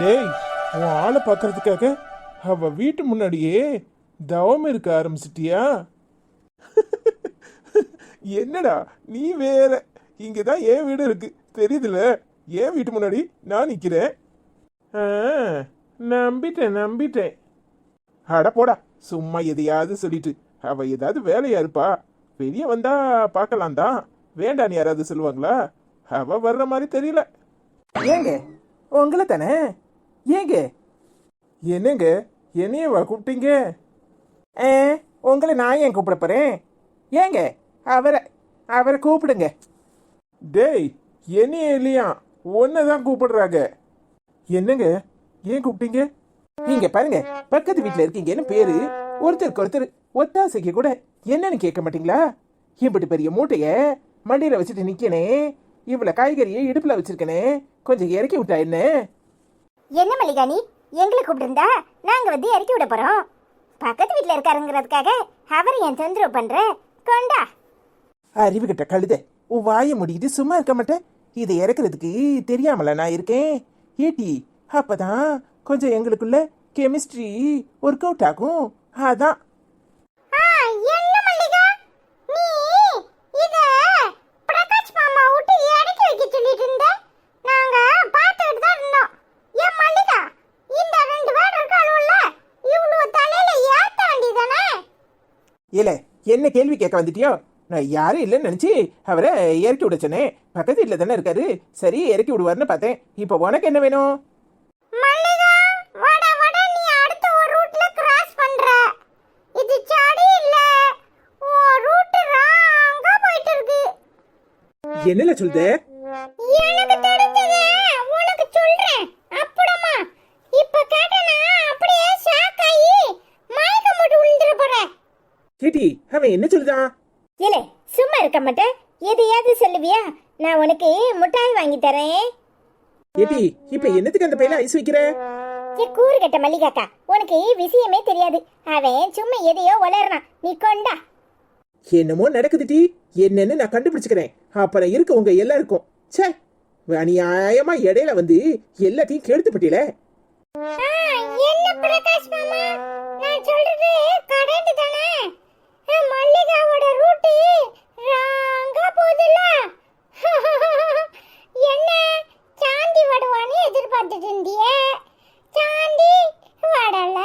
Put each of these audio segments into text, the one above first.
டேய், உன் ஆளை பார்க்கறதுக்காக அவ வீட்டு முன்னாடியே தவம் இருக்க ஆரம்பிச்சிட்டியா? என்னடா நீ வேற. இங்கதான் என் வீடு இருக்கு தெரியுதுல, என் வீட்டு முன்னாடி நான் நிக்கிறேன். ஆ, நம்பிட்டேன். அட போடா, சும்மா எதையாவது சொல்லிட்டு. அவ ஏதாவது வேலையா இருப்பா, வெளியே வந்தா பார்க்கலாம் தான். வேண்டான்னு யாராவது சொல்லுவாங்களா? அவ வர்ற மாதிரி தெரியல. ஏங்க உங்களை தானே? ஏங்க என்னங்க என்னையவா கூப்பிட்டீங்க? உங்களை நான் ஏன் கூப்பிட போறேன்? ஏங்க அவரை கூப்பிடுங்க. டேய், என்னைய இல்லையா ஒன்னதான் கூப்பிடுறாங்க. என்னங்க ஏன் கூப்பிட்டீங்க? நீங்க பாருங்க, பக்கத்து வீட்டுல இருக்கீங்கன்னு பேரு. ஒருத்தருக்கு ஒருத்தர் ஒத்தாசைக்கு கூட என்னன்னு கேட்க மாட்டீங்களா? இப்படி பெரிய மூட்டைய மண்டியில வச்சுட்டு நிக்கனே, இவ்வளவு காய்கறியை இடுப்புல வச்சிருக்கனே, கொஞ்சம் இறக்கி விட்டா என்ன? என்ன மல்லிகாணி, எங்களை கூப்பிட்டுருந்தா நாங்க வந்து இறக்கி விட போறோம். பக்கத்து வீட்டுல இருக்காருங்கிறதுக்காக அவரை என் தொந்தரவு பண்ற? கொண்டா. அறிவு கிட்ட கழுத, உன் வாயை முடிக்கிட்டு சும்மா இருக்க மாட்டேன். இதை இறக்குறதுக்கு தெரியாமல நான் இருக்கேன். ஏட்டி, அப்பதான் கொஞ்சம் எங்களுக்குள்ள கெமிஸ்ட்ரி ஒர்க் அவுட் ஆகும். அதான். என்ன மல்லிகா, நீ இத பிரகாஷ் மாமா விட்டு இறக்கி வைக்க சொல்லிட்டு இருந்த. நாங்க பார்த்துட்டு தான் இருந்தோம். ஏன் மல்லிகா, இந்த ரெண்டு பேர் இருக்காளுல்ல, இவ்வளவு தலையில ஏத்த வேண்டியதானே? இல்ல, என்ன கேள்வி கேட்க வந்துட்டியோ? நான் யாரும் இல்லைன்னு நினைச்சு அவரை இறக்கி விட சொன்னேன். பக்கத்து வீட்டில் தானே இருக்காரு, சரி இறக்கி விடுவார்னு பார்த்தேன். இப்போ உனக்கு என்ன வேணும்? மல்லிகா, வட வட நீ அடுத்த ஒரு ரூட்ல கிராஸ் பண்ற. இது சரி இல்ல, ஓ ரூட் ராங்கா போயிட்டு இருக்கு. என்னல சொல்லுத? எனக்கு தெரிஞ்சதே உனக்கு சொல்றேன். அப்புறமா இப்ப கேட்டனா அப்படியே ஷாக் ஆகி மயக்கம் போட்டு விழுந்துற போற. கேட்டி, அவன் என்ன சொல்லுதான்? இல்ல, சும்மா இருக்க மாட்டேன். எதையாவது சொல்லுவியா? நான் உனக்கு முட்டாய் வாங்கி தரேன். கேட்டி, இப்ப என்னத்துக்கு அந்த பையல ஐஸ் வைக்கிற? கூறு கட்ட மல்லிகாக்கா, உனக்கு விஷயமே தெரியாது. அவன் சும்மா எதையோ வளர்றான், நீ கொண்டா. என்னமோ நடக்குது டி, என்னன்னு நான் கண்டுபிடிச்சுக்கிறேன். அப்புறம் இருக்கு உங்க எல்லாருக்கும். சே, அநியாயமா இடையில வந்து எல்லாத்தையும் கெடுத்து பட்டியல. என்ன பிரகாஷ் மாமா, நான் சொல்றது கரெக்ட் தானே? மல்லிகாவோட ரூட் ராங்கா போகுதுல. என்ன சாந்தி வடுவான்னு எதிர்பார்த்துட்டு இருந்தியே, சாந்தி வடல.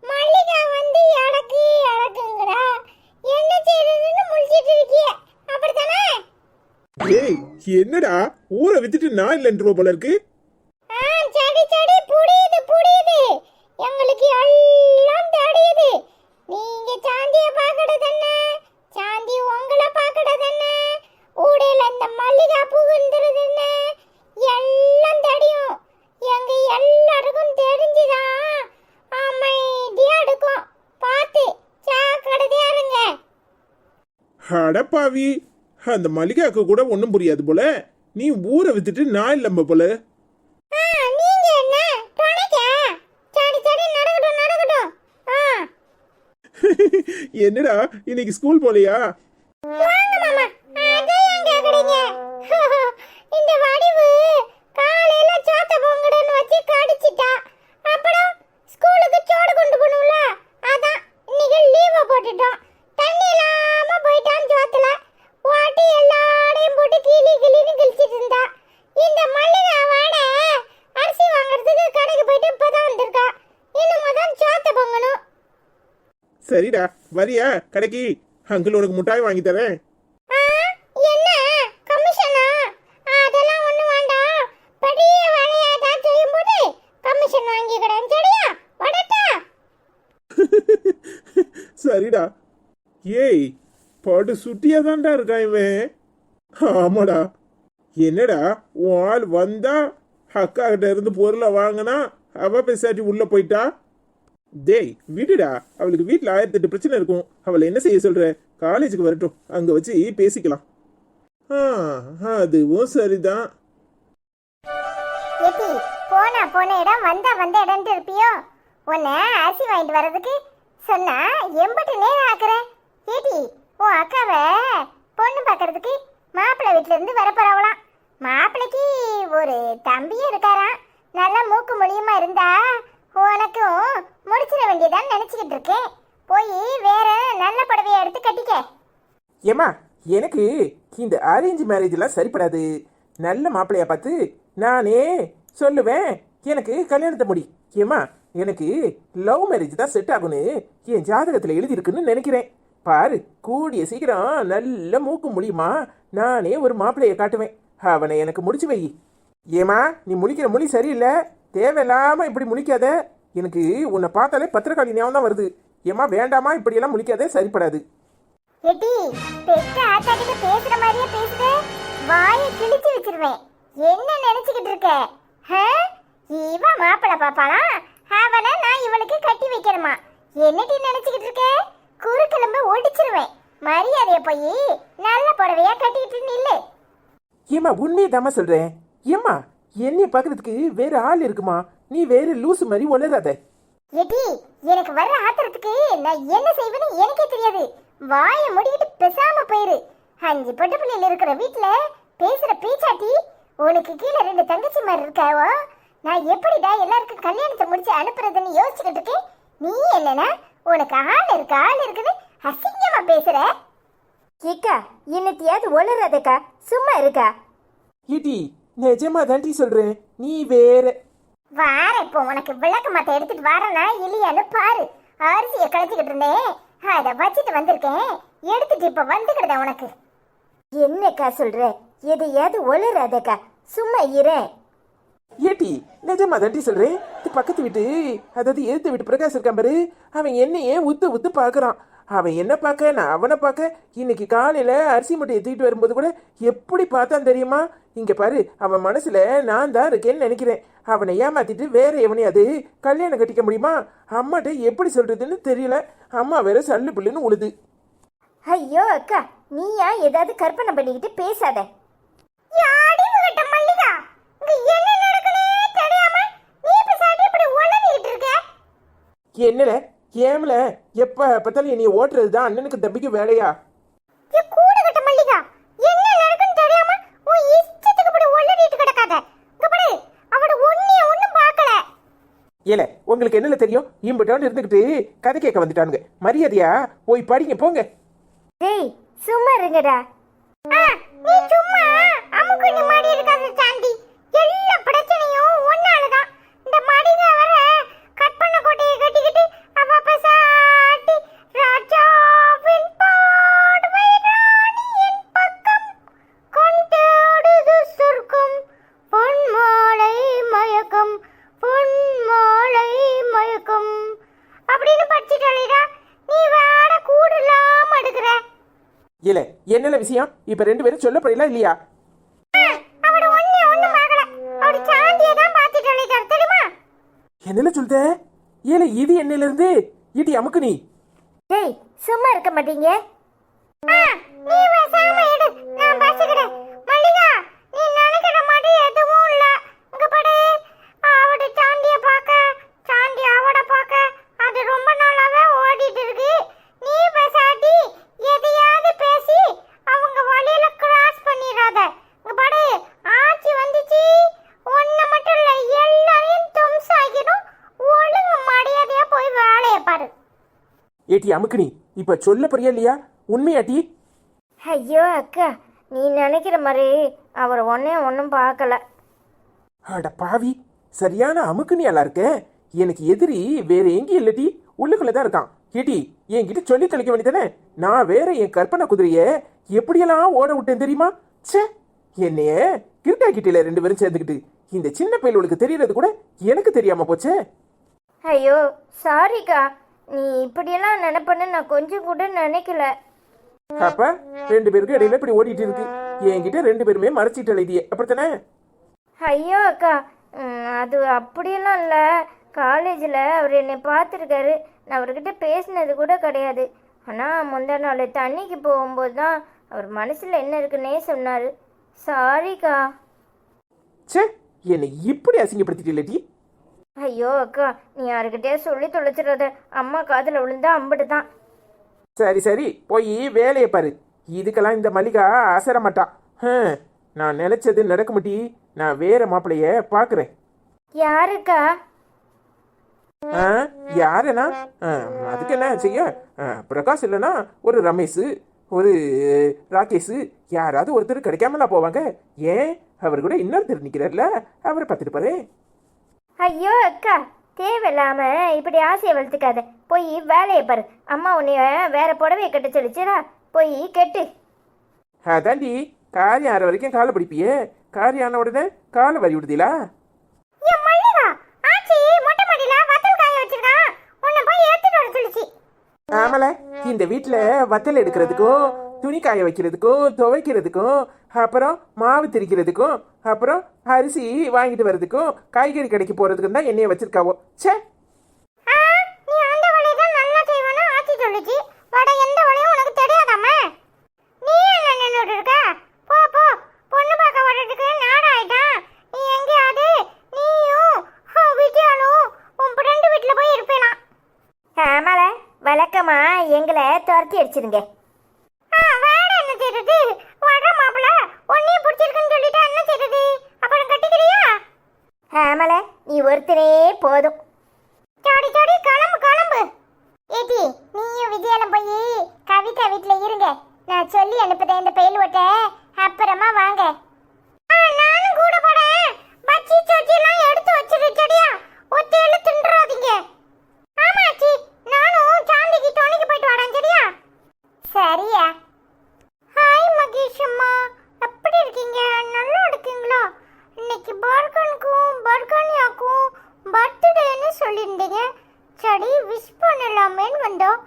மல்லிகா வந்து இடக்குங்கிறா. என்ன செய்யறதுன்னு முழிச்சிட்டு இருக்கிய, அப்படித்தானே? ஏய், என்னடா ஊரை வித்துட்டு நான் இல்லைன்ற போல இருக்கு. சரி புரியுது. எங்களுக்கு எல்லாம் தெரியுது. நீங்க சாந்திய பாக்கறது என்ன, சாந்தி உங்களை பாக்கறது என்ன, ஊடையில இந்த மல்லிகா பூங்குறது என்ன, எல்லாம் தெரியும். எங்க எல்லாருக்கும் தெரிஞ்சுதான் அமைதியா இருக்கும். பார்த்து ஜாக்கிரதையா இருங்க. அடப்பாவி, அந்த மல்லிகாக்கு கூட ஒன்றும் புரியாது போல. நீ ஊரை வித்துட்டு நான் இல்லம்ப போல. நீங்க என்ன துணைக்கா? சரி நடக்கட்டும். என்னடா இன்னைக்கு ஸ்கூல் போலையா? வாங்க மாமா, அதை ஏன் கேக்குறீங்க? இந்த வடிவு காலையில சோத்த பொங்கடன்னு வச்சு கடிச்சிட்டா. அப்புறம் ஸ்கூலுக்கு சோறு கொண்டு போகணும்ல, அதான் இன்னைக்கு லீவ போட்டுட்டோம். தண்ணி இல்லாம போயிட்டான் சோத்துல. வாட்டி எல்லாரையும் போட்டு கிளின்னு கிழிச்சிட்டு இருந்தா. இந்த மல்லிகா வாட அரிசி வாங்குறதுக்கு கடைக்கு போயிட்டு இப்பதான் வந்திருக்கா. இன்னும் தான் சோத்த பொங்கணும். சரிடா, வரியா கடைக்கு? அங்கிள் உனக்கு முட்டாய் வாங்கி தரேன். என்ன கமிஷனா? அதெல்லாம் ஒண்ணு வேண்டாம். பெரிய வேலையா தான் செய்யும் போது கமிஷன் வாங்கிக்கிறேன். சரியா? வடட்டா. சரிடா. ஏய், படு சுட்டியா தான்டா இருக்கான் இவன். ஆமாடா. என்னடா உன் ஆள் வந்தா அக்கா கிட்ட இருந்து பொருளை வாங்கினா அவ பேசாட்டி உள்ள போயிட்டா. டேய் விடுடா, அவளுக்கு வீட்டில் 1008 பிரச்சனை இருக்கும். அவளை என்ன செய்ய சொல்ற? காலேஜுக்கு வரட்டும், அங்க வச்சு பேசிக்கலாம். அதுவும் சரிதான். போன இடம் வந்த இடம் இருப்பியோ? உன்னை அரிசி வாங்கிட்டு வர்றதுக்கு சொன்னா எம்பட்டு நேரம் ஆக்குறேன். ஏடி, உன் அக்காவை பொண்ணு பார்க்கறதுக்கு மாப்பிள்ளை வீட்டுல இருந்து வரப்போறவளாம். மாப்பிள்ளைக்கு ஒரு தம்பியும் இருக்காராம். நல்லா மூக்கு மொழியும் யோசிச்சுக்கிட்டு இருக்கேன். போய் வேற நல்ல புடவைய எடுத்து கட்டிக்க. ஏமா எனக்கு இந்த அரேஞ்ச் மேரேஜ்லாம் சரிப்படாது. நல்ல மாப்பிள்ளையா பார்த்து நானே சொல்லுவேன் எனக்கு கல்யாணத்தை முடி. ஏமா எனக்கு லவ் மேரேஜ் தான் செட் ஆகும்னு என் ஜாதகத்தில் எழுதியிருக்குன்னு நினைக்கிறேன். பாரு, கூடிய சீக்கிரம் நல்ல மூக்கு முடியுமா நானே ஒரு மாப்பிள்ளையை காட்டுவேன். அவனை எனக்கு முடிச்சு வை. ஏமா நீ முழிக்கிற மொழி சரியில்லை. தேவையில்லாம இப்படி முழிக்காத. எனக்கு உன்னை பார்த்தாலே பத்திரக்காளி ஞாபகம் தான் வருது. ஏமா வேண்டாமா இப்படியெல்லாம் முழிக்காதே, சரிப்படாது. ஏடி பெத்த ஆத்தாக்கிட்ட பேசுற மாதிரியே பேசுற. வாயை கிழிச்சு வச்சிருவேன். என்ன நினைச்சுக்கிட்டு இருக்க? இவ மாப்பிளை பாப்பாளா? அவனை நான் இவளுக்கு கட்டி வைக்கணுமா? என்னடி நினைச்சுக்கிட்டு இருக்க? குறுக்கிழம்பு ஒடிச்சிருவேன். மரியாதைய போய் நல்ல புடவையா கட்டிட்டு நில்லு. ஏமா உண்மையை தாமா சொல்றேன். ஏமா என்னைய பாக்குறதுக்கு வேற ஆள் இருக்குமா? நீ வேற லூசு மாதிரி ஒளராத. ஏடி எனக்கு வர்ற ஆத்திரத்துக்கு நான் என்ன செய்வேன்னு எனக்கே தெரியாது. வாயை முடிக்கிட்டு பேசாம போயிரு. 5 பொட்டு பிள்ளைல இருக்கிற வீட்டுல பேசுற பேச்சாட்டி. உனக்கு கீழே 2 தங்கச்சி மாதிரி இருக்காவோ. நான் எப்படிடா எல்லாருக்கும் கல்யாணத்தை முடிச்சு அனுப்புறதுன்னு யோசிச்சுக்கிட்டு இருக்கேன். நீ என்னன்னா உனக்கு ஆள் இருக்குன்னு அசிங்கமா பேசுற. கேக்கா என்னத்தையாவது ஒளராதக்கா, சும்மா இருக்கா. இடி நிஜமா தாண்டி சொல்றேன். நீ வேற வார இப்போ உனக்கு விளக்க மாத்த எடுத்துட்டு வரனா இல்லையான்னு பாரு. அரிசியை கழிச்சுக்கிட்டு இருந்தேன், அதை வச்சுட்டு வந்திருக்கேன். எடுத்துட்டு இப்ப வந்துக்கிடுத உனக்கு. என்னக்கா சொல்ற? எதையாவது ஒளராதக்கா, சும்மா இரேன். ஏட்டி நிஜமா தாண்டி சொல்றேன். பக்கத்து வீட்டு அதாவது எதிர்த்து வீட்டு பிரகாஷ் இருக்கான் பாரு, அவன் என்னையே உத்து பாக்குறான். அவன் என்ன பார்க்க நான் அவனை பார்க்க. இன்னைக்கு காலையில அரிசி மூட்டையை தூக்கிட்டு வரும்போது கூட எப்படி பார்த்தான் தெரியுமா? இங்க பாரு, அவன் மனசுல நான் தான் இருக்கேன்னு நினைக்கிறேன். அவனை ஏமாத்திட்டு வேற எவனையாவது கல்யாணம் கட்டிக்க முடியுமா? அம்மாட்ட எப்படி சொல்றதுன்னு தெரியல. அம்மா வேற சல்லு புல்லுன்னு உழுது. ஐயோ அக்கா, நீயா ஏதாவது கற்பனை பண்ணிக்கிட்டு பேசாத. என்னல ஏமல எப்ப பார்த்தாலும் என்னைய ஓட்டுறதுதான் அண்ணனுக்கு தம்பிக்கு வேலையா? ஏல உங்களுக்கு என்னல தெரியும்? இம்பட்டோன்னு இருந்துகிட்டு கதை கேட்க வந்துட்டானுங்க. மரியாதையா போய் படிங்க போங்க. டேய் சும்மா இருங்கடா. நீ சும்மா அமுக்கு நீ மாடி இருக்காத சாண்டி. எல்லா பிரச்சனையும் ஒன்னாலதான். இந்த மாடில வர கற்பனை கோட்டையை கட்டிக்கிட்டு அவ பசாட்டி ராஜாவின் பாடுவை ராணியின் பக்கம் கொண்டாடுது சொர்க்கம் பொன்மாலை மயக்கம் பொன்மாலை மயக்கம் அப்படின்னு படிச்சுட்டாளேடா. நீ வேற கூடலாம் அடுக்குற. இல்ல என்னல விஷயம்? இப்ப 2 பேரும் சொல்ல போறீங்களா இல்லையா? அவட ஒண்ணு பார்க்கல. அவட சாந்தியை தான் பாத்துட்டாளே தெரியுமா? என்னல சொல்ற? ஏல இது என்னல இருந்து இடி அமுக்கு நீ. டேய் சும்மா இருக்க மாட்டீங்க. நீ பேசாம எடு, நான் பாத்துக்கிறேன். மல்லிகா நீ நினைக்கிற மாதிரி எதுவும் இல்ல. இங்க பாரு, அவட சாந்தியை பார்க்க சாந்தி அவட பார்க்க அது ரொம்ப நாளாவே ஓடிட்டு இருக்கு. நீ பேசாட்டி எதையாவது பேசி அவங்க வழியில கிராஸ் பண்ணிராத. இங்க பாரு, ஆச்சி வந்துச்சு. ஒன்ன மட்டும் இல்ல எல்லாரையும் தும்சாகிடும். ஒழுங்கு மரியாதையா போய் வேலையை பாரு. ஏட்டி அமுக்கு நீ இப்ப சொல்ல போறியா இல்லையா? உண்மையாட்டி? ஐயோ அக்கா, நீ நினைக்கிற மாதிரி அவர் ஒன்றும் பார்க்கல. அட பாவி, சரியான அமுக்கு நீ எல்லாம் இருக்க. எனக்கு எதிரி வேற எங்கேயும் இல்லட்டி, உள்ளுக்குள்ளதான் இருக்கான். ஏட்டி என்கிட்ட சொல்லி தெளிக்க வேண்டியதானே? நான் வேற என் கற்பனை குதிரைய எப்படியெல்லாம் ஓட விட்டேன் தெரியுமா? சே, என்னைய கிருட்டா கிட்டில 2 பேரும் சேர்ந்துக்கிட்டு இந்த சின்ன பையலுக்கு தெரியறது கூட எனக்கு தெரியாம போச்சே. ஐயோ சாரிக்கா, நீ இப்படியெல்லாம் நினைப்பன்னு நான் கொஞ்சம் கூட நினைக்கல. அப்ப 2 பேருக்கு இடையில இப்படி ஓடிட்டு இருக்கு. என்கிட்ட 2 பேருமே மறைச்சிட்டு எழுதிய அப்படித்தானே? ஐயோ அக்கா, அது அப்படியெல்லாம் இல்லை. காலேஜில் அவர் என்னை பார்த்துருக்காரு. நான் அவர்கிட்ட பேசினது கூட கிடையாது. ஆனால் முந்தா நாள் தண்ணிக்கு போகும்போது தான் அவர் மனசில் என்ன இருக்குன்னே சொன்னார். சாரிக்கா. சே, என்னை இப்படி அசிங்கப்படுத்திட்டு. ஐயோ அக்கா, நீ யாருக்கிட்டே சொல்லி தொலைச்சிடாத. அம்மா காதில் விழுந்தா அம்பட்டு தான். சரி சரி, போய் வேலையை பாரு. இதுக்கெல்லாம் இந்த மல்லிகா அசர மாட்டான். நான் நினைச்சது நடக்க மாட்டி. நான் வேற மாப்பிளைய பாக்குறேன். யாருக்கா? ஆ, யாருன்னா அதுக்கு என்ன செய்ய? பிரகாஷ் இல்லைன்னா ஒரு ரமேஷ், ஒரு ராகேஷ், யாராவது ஒருத்தர் கிடைக்காமலா போவாங்க? ஏன், அவர் கூட இன்னொருத்தர் நிற்கிறார்ல, அவரை பார்த்துட்டு போறேன். ஐயோ அக்கா, தேவையில்லாம இப்படி ஆசையை வளர்த்துக்காத. போய் வேலையை பாரு. அம்மா உன்னைய வேற புடவையை கட்ட சொல்லிச்சுடா, போய் கெட்டு. அதாண்டி, காரியம் ஆற வரைக்கும் காலை பிடிப்பியே, காரியம் ஆன உடனே காலை வரி விடுதீங்களா? ஆமல, இந்த வீட்டில் வத்தல் எடுக்கிறதுக்கும், துணி காய வைக்கிறதுக்கும், துவைக்கிறதுக்கும், அப்புறம் மாவு திரிக்கிறதுக்கும், அப்புறம் அரிசி வாங்கிட்டு வர்றதுக்கும், காய்கறி கடைக்கு போறதுக்கும் தான் என்னைய வச்சிருக்காவோ. சே, நீ அந்த வேலையை தான் நல்லா செய்வேன்னு ஆச்சி சொல்லுச்சு. வட எந்த வேலையும் உனக்கு தெரியாதாமே? நீ என்ன நின்னுட்டு இருக்க? போ போ, பொண்ணு பார்க்க வர்றதுக்கு நேரம் ஆயிட்டான். நீ எங்கேயாவது நீயும் விஜயாலும் உன் ஃப்ரெண்டு வீட்டில் போய் இருப்பேலாம். ஆமால, வழக்கமா எங்களை துரத்தி அடிச்சிருங்க. வேற என்ன செய்யறது? வர மாப்பிள்ள உன்னையே பிடிச்சிருக்குன்னு சொல்லிட்டு என்ன செய்யறது? அப்புறம் கட்டிக்கிறியா? ஆமால, நீ ஒருத்தரே போதும். சாடி சாடி, கிளம்பு கிளம்பு. ஏடி, நீயும் விஜயாலம் போய் கவிதா வீட்டுல இருங்க. நான் சொல்லி அனுப்புதேன் இந்த பெயில் ஓட்ட, அப்புறமா வாங்க. நானும் கூட போறேன். பச்சி சோச்சி எல்லாம் எடுத்து வச்சிரு சரியா? ஒத்தையில தின்றாதீங்க. ஆமாச்சி, நானும் சாந்திக்கு டோனிக்கு போயிட்டு வரேன் சரியா? சரியா. ஹாய் மகேஷ் அம்மா, எப்படி இருக்கீங்க? நல்லா இருக்கீங்களா? இன்னைக்கு பர்கனியாக்கும் பர்த்டேன்னு சொல்லியிருந்தீங்க. சரி, விஷ் பண்ணலாமேன்னு வந்தோம்.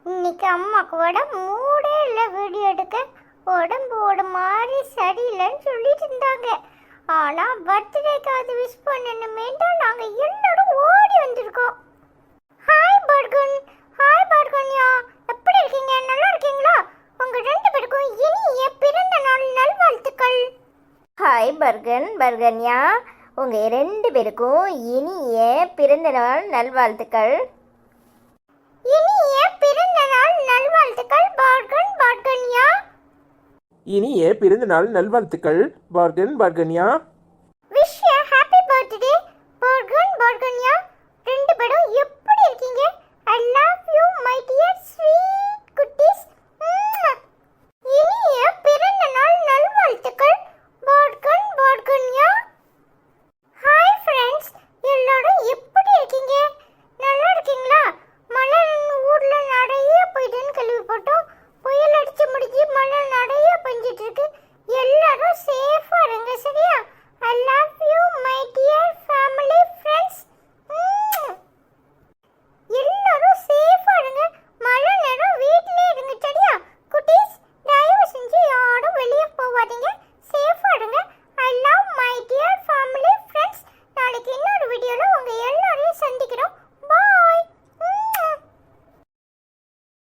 இன்னைக்கு அம்மாக்கு மூடே இல்லை வீடியோ எடுக்க. உடம்பு ஒரு மாதிரி சரியில்லைன்னு சொல்லிட்டு இருந்தாங்க. ஆனால் பர்த்டேக்காவது விஷ் பண்ணணுமே தான் நாங்கள் எல்லாரும் ஓடி வந்திருக்கோம். ஹாய் பர்கன், ஹாய் பர்கன்யா, எப்படி இருக்கீங்க? நல்லா இருக்கீங்களா? உங்க ரெண்டு பேருக்கும் இனிய பிறந்த நாள் நல்வாழ்த்துக்கள். ஹாய் பர்கன், பர்கன்யா, உங்க ரெண்டு பேருக்கும் இனிய பிறந்த நாள் நல்வாழ்த்துக்கள். இனிய பிறந்த நாள் நல்வாழ்த்துக்கள் பர்கன், பர்கன்யா. இனிய பிறந்த நாள் நல்வாழ்த்துக்கள் பார்கன், பார்கன்யா.